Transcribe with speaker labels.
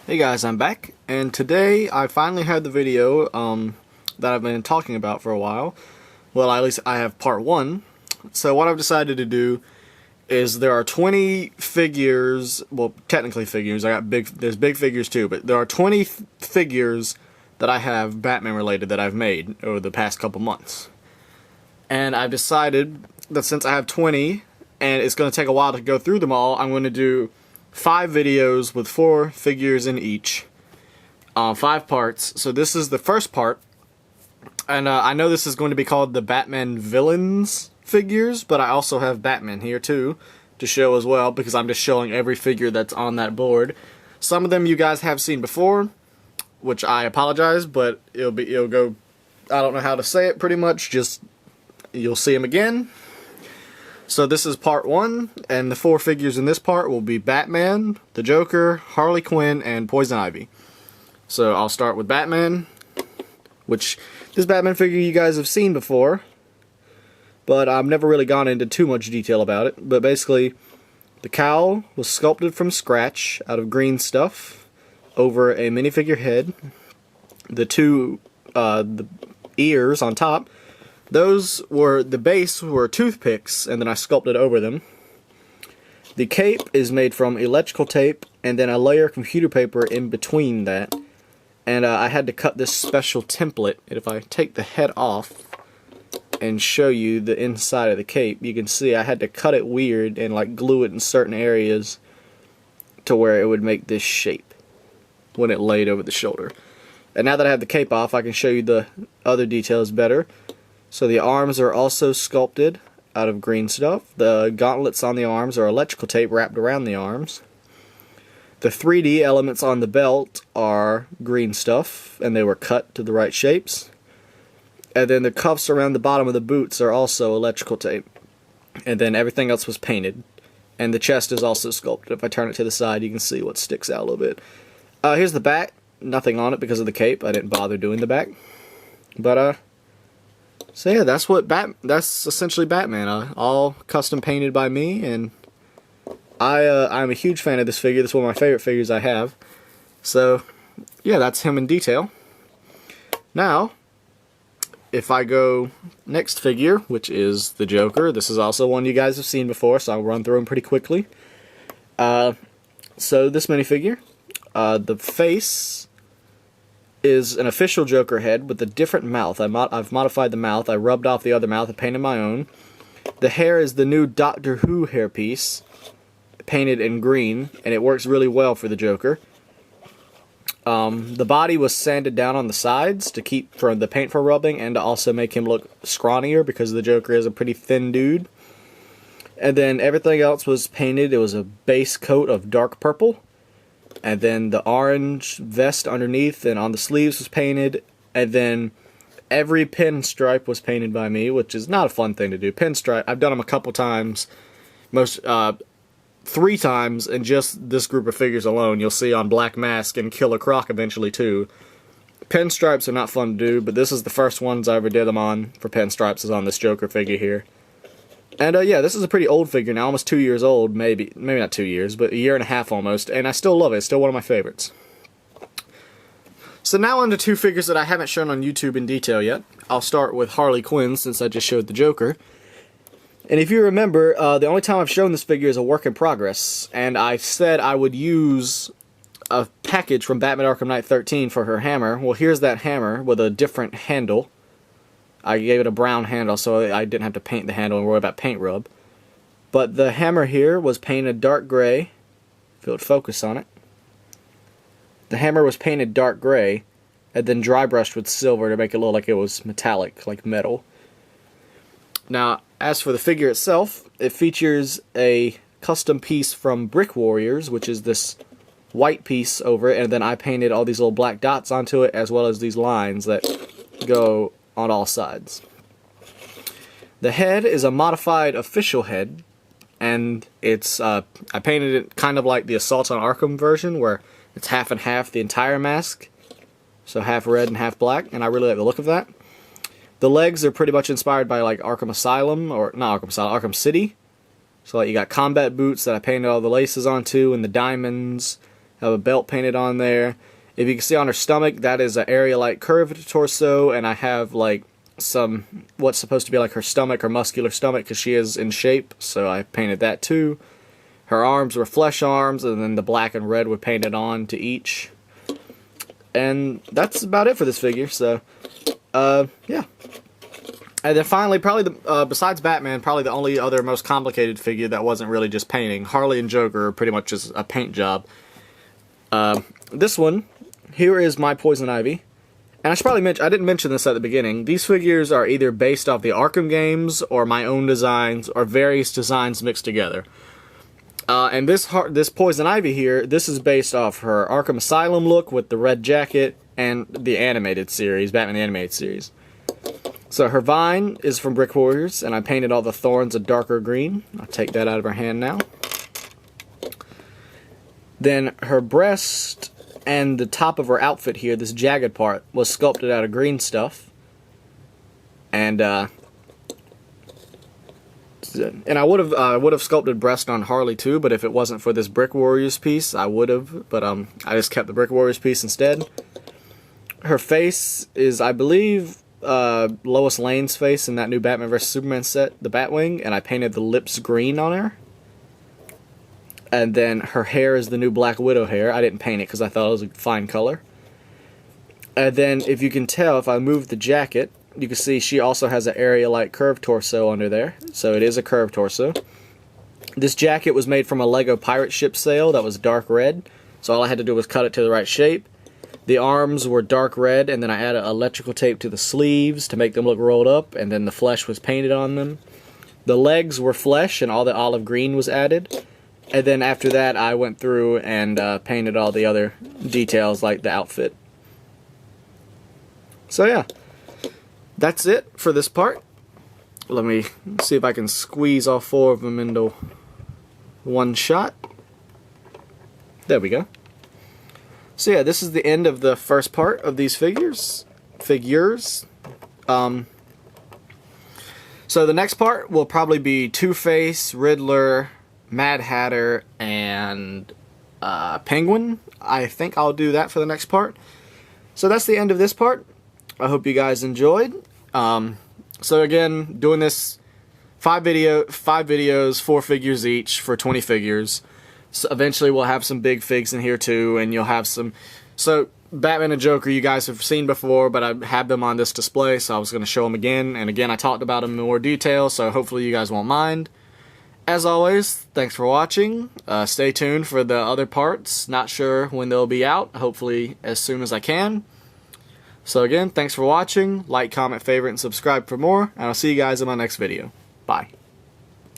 Speaker 1: Hey guys, I'm back, and today I finally had the video that I've been talking about for a while. Well, at least I have part 1. So what I've decided to do is there are 20 figures, well, technically figures, there's big figures too, but there are 20 figures that I have Batman related that I've made over the past couple months. And I've decided that since I have 20, and it's going to take a while to go through them all, I'm going to do 5 videos with 4 figures in each, 5 parts. So this is the first part, and I know this is going to be called the Batman Villains figures, but I also have Batman here too to show as well, because I'm just showing every figure that's on that board. Some of them you guys have seen before, which I apologize, but it'll go, I don't know how to say it, pretty much just you'll see them again. So this is part 1, and the 4 figures in this part will be Batman, the Joker, Harley Quinn, and Poison Ivy. So I'll start with Batman, which this Batman figure you guys have seen before, but I've never really gone into too much detail about it. But basically, the cowl was sculpted from scratch out of green stuff over a minifigure head. The ears on top, the base were toothpicks, and then I sculpted over them. The cape is made from electrical tape, and then a layer of computer paper in between that. And I had to cut this special template. And if I take the head off and show you the inside of the cape, you can see I had to cut it weird and like glue it in certain areas to where it would make this shape when it laid over the shoulder. And now that I have the cape off, I can show you the other details better. So the arms are also sculpted out of green stuff. The gauntlets on the arms are electrical tape wrapped around the arms. The 3D elements on the belt are green stuff, and they were cut to the right shapes. And then the cuffs around the bottom of the boots are also electrical tape. And then everything else was painted. And the chest is also sculpted. If I turn it to the side, you can see what sticks out a little bit. Here's the back. Nothing on it because of the cape. I didn't bother doing the back. But, so yeah, that's essentially Batman, all custom painted by me, and I'm a huge fan of this figure. This is one of my favorite figures I have. So yeah, that's him in detail. Now, if I go next figure, which is the Joker, this is also one you guys have seen before, so I'll run through him pretty quickly. So this minifigure, the face is an official Joker head with a different mouth. I've modified the mouth. I rubbed off the other mouth. I painted my own. The hair is the new Doctor Who hairpiece, painted in green, and it works really well for the Joker. The body was sanded down on the sides to keep the paint from rubbing, and to also make him look scrawnier because the Joker is a pretty thin dude. And then everything else was painted. It was a base coat of dark purple. And then the orange vest underneath and on the sleeves was painted. And then every pinstripe was painted by me, which is not a fun thing to do. Pinstripe, I've done them a couple times. 3 times in just this group of figures alone. You'll see on Black Mask and Killer Croc eventually too. Pinstripes are not fun to do, but this is the first ones I ever did them on for pinstripes, is on this Joker figure here. And yeah, this is a pretty old figure now, almost 2 years old, maybe not 2 years, but 1.5 years almost, and I still love it. It's still one of my favorites. So now on to 2 figures that I haven't shown on YouTube in detail yet. I'll start with Harley Quinn, since I just showed the Joker. And if you remember, the only time I've shown this figure is a work in progress, and I said I would use a package from Batman Arkham Knight 13 for her hammer. Well, here's that hammer with a different handle. I gave it a brown handle so I didn't have to paint the handle and worry about paint rub. But the hammer here was painted dark gray. If it would focus on it. The hammer was painted dark gray and then dry brushed with silver to make it look like it was metallic, like metal. Now, as for the figure itself, it features a custom piece from Brick Warriors, which is this white piece over it, and then I painted all these little black dots onto it, as well as these lines that go on all sides. The head is a modified official head, and it's I painted it kind of like the Assault on Arkham version, where it's half and half the entire mask, so half red and half black, and I really like the look of that. The legs are pretty much inspired by like Arkham Asylum, or not Arkham Asylum, Arkham City. So like you got combat boots that I painted all the laces onto, and the diamonds, Have a belt painted on there. If you can see on her stomach, that is an area-like curved torso, and I have like some what's supposed to be like her stomach or muscular stomach because she is in shape, so I painted that too. Her arms were flesh arms, and then the black and red were painted on to each. And that's about it for this figure, so yeah. And then finally, probably besides Batman, probably the only other most complicated figure that wasn't really just painting. Harley and Joker are pretty much just a paint job. This one, here is my Poison Ivy. And I should probably mention, I didn't mention this at the beginning, these figures are either based off the Arkham games, or my own designs, or various designs mixed together. And this Poison Ivy here, this is based off her Arkham Asylum look with the red jacket, and the animated series, Batman the Animated Series. So her vine is from Brick Warriors, and I painted all the thorns a darker green. I'll take that out of her hand now. Then her breast and the top of her outfit here, this jagged part, was sculpted out of green stuff. And I would have sculpted breast on Harley too, but if it wasn't for this Brick Warriors piece, I would have. But I just kept the Brick Warriors piece instead. Her face is, I believe, Lois Lane's face in that new Batman vs Superman set, the Batwing, and I painted the lips green on her. And then her hair is the new Black Widow hair. I didn't paint it because I thought it was a fine color. And then, if you can tell, if I move the jacket, you can see she also has an area-like curved torso under there. So it is a curved torso. This jacket was made from a Lego pirate ship sail that was dark red. So all I had to do was cut it to the right shape. The arms were dark red, and then I added electrical tape to the sleeves to make them look rolled up, and then the flesh was painted on them. The legs were flesh, and all the olive green was added. And then after that, I went through and painted all the other details, like the outfit. So yeah, that's it for this part. Let me see if I can squeeze all four of them into one shot. There we go. So yeah, this is the end of the first part of these figures. So the next part will probably be Two-Face, Riddler, Mad Hatter, and Penguin. I think I'll do that for the next part. So that's the end of this part. I hope you guys enjoyed. So again, doing this 5 videos, 4 figures each for 20 figures. So eventually we'll have some big figs in here too, and you'll have some... So Batman and Joker you guys have seen before, but I have them on this display, so I was going to show them again. And again, I talked about them in more detail, so hopefully you guys won't mind. As always, thanks for watching. Stay tuned for the other parts. Not sure when they'll be out. Hopefully as soon as I can. So again, thanks for watching. Like, comment, favorite, and subscribe for more. And I'll see you guys in my next video. Bye.